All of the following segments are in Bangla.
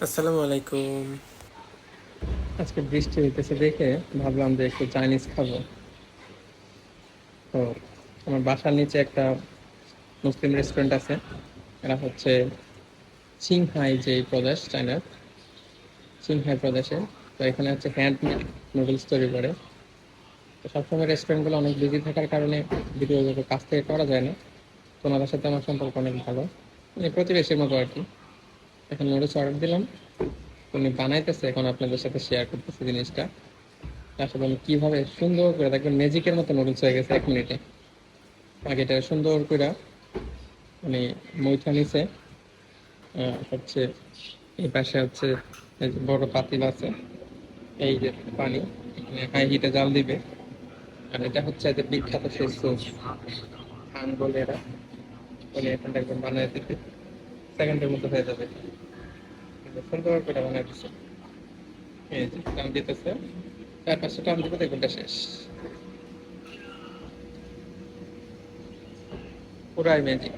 আসসালামু আলাইকুম। আজকে বৃষ্টি হইতেছে দেখে ভাবলাম যে একটু চাইনিজ খাবো। তো আমার বাসার নিচে একটা মুসলিম রেস্টুরেন্ট আছে। এরা হচ্ছে সিংহাই যে প্রদেশ, চায়নার সিংহাই প্রদেশে। তো এখানে হচ্ছে হ্যান্ডমেড নুডলস তৈরি করে। তো সবসময় রেস্টুরেন্ট গুলো অনেক বিজি থাকার কারণে ভিডিও কাছ থেকে করা যায় না। তো ওনাদের সাথে আমার সম্পর্ক অনেক ভালো, মানে প্রতিবেশীর মতো আর কি। এখন নুডলস অর্ডার দিলাম, উনি বানাইতেছে, এখন আপনাদের সাথে শেয়ার করতেছি জিনিসটা। আসলে আমি কিভাবে সুন্দর করে দেখবেন ম্যাজিকের মতো নুডলস হয়ে গেছে 1 মিনিটে। আগে এটা সুন্দর করে মানে মইটা নিচে হচ্ছে এই পাশে হচ্ছে এই যে বড় পাতিল আছে, এই যে পানি, এখানে হাই হিটে জাল দিবে। আর এটা হচ্ছে এদের বিখ্যাত সেই সস খান বলে এরা, বলে এখানটা একদম বানায় দিবে, সেকেন্ডের মধ্যে হয়ে যাবে। কিন্তু সুন্দর করে বানায় দিচ্ছে। এই যে টান দিতেছে, 4-5টা টান দিবে, দেখবেন এটা শেষ। পুরাই ম্যাজিক।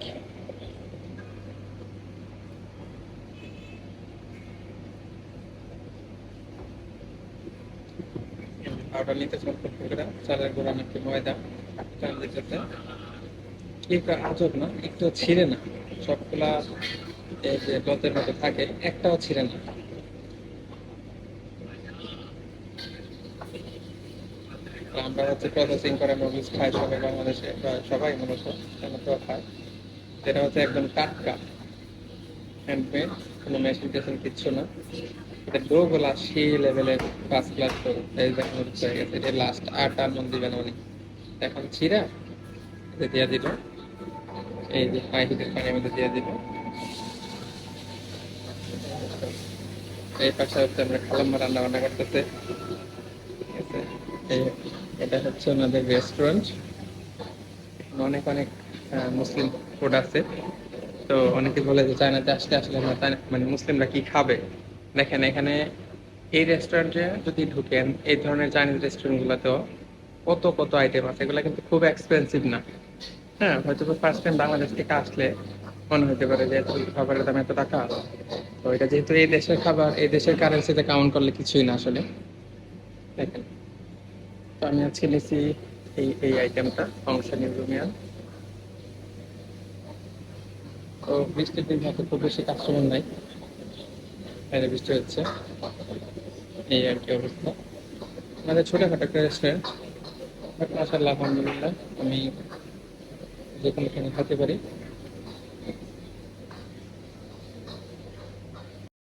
পাউডার নিতে সম্পর্ক করে চালের গুঁড়া নাকি ময়দা টান দিতেছে। কি একটা আজব না, একটু ছিঁড়ে না, সবগুলা এই যে লতের মতো থাকে, একটাও ছিঁড়ে না। আর আমরা হচ্ছে প্রসেসিং করা নুডলস খাই সবাই বাংলাদেশে, বা সবাই মূলত তো খায়, যেটা হচ্ছে একদম টাটকা, হ্যান্ডমেড, কোনো মেশিন টেশিন কিচ্ছু না। এটা ডো গুলা সেই লেভেলের ফার্স্ট ক্লাস ডো। এই দেখুন হচ্ছে হয়ে গেছে, এটা লাস্ট আট মন দিবেন উনি। এখন ছিঁড়া এটা দিয়ে দিল, এই যে হাই হিটের পানির মধ্যে দিয়ে দিল। এই পাশে হচ্ছে আমরা খালাম্মা রান্না বান্না করতেছে, ঠিক আছে। এই- এটা হচ্ছে ওনাদের রেস্টুরেন্ট। অনেক অনেক মুসলিম ফুড আছে। তো অনেকে বলে যে চায়নাতে আসলে আসলে আমরা মানে মুসলিমরা কি খাবে। দেখেন এখানে এই রেস্টুরেন্টে যদি ঢুকেন, এই ধরনের চাইনিজ রেস্টুরেন্ট গুলোতেও কত কত আইটেম আছে, এগুলো কিন্তু খুব এক্সপেন্সিভ না। হ্যাঁ, হয়তো ফার্স্ট টাইম বাংলাদেশ থেকে আসলে মনে হতে পারে যে এত খাবারের দাম এত টাকা। তো এটা যেহেতু এই দেশের খাবার, এই দেশের কারেন্সিতে কাউন্ট করলে কিছুই না আসলে। দেখেন, তো আমি আজকে নিয়েছি এই এই আইটেমটা, ফাংশন রুমিয়ান। তো বৃষ্টির দিন হয়তো খুব বেশি কাস্টমার নাই, বাইরে বৃষ্টি হচ্ছে, এই আর কি অবস্থা। আমাদের ছোটখাটো একটা রেস্টুরেন্ট, বাট মাশাআল্লাহ আলহামদুলিল্লাহ, আমি যে কোনোখানে খেতে পারি।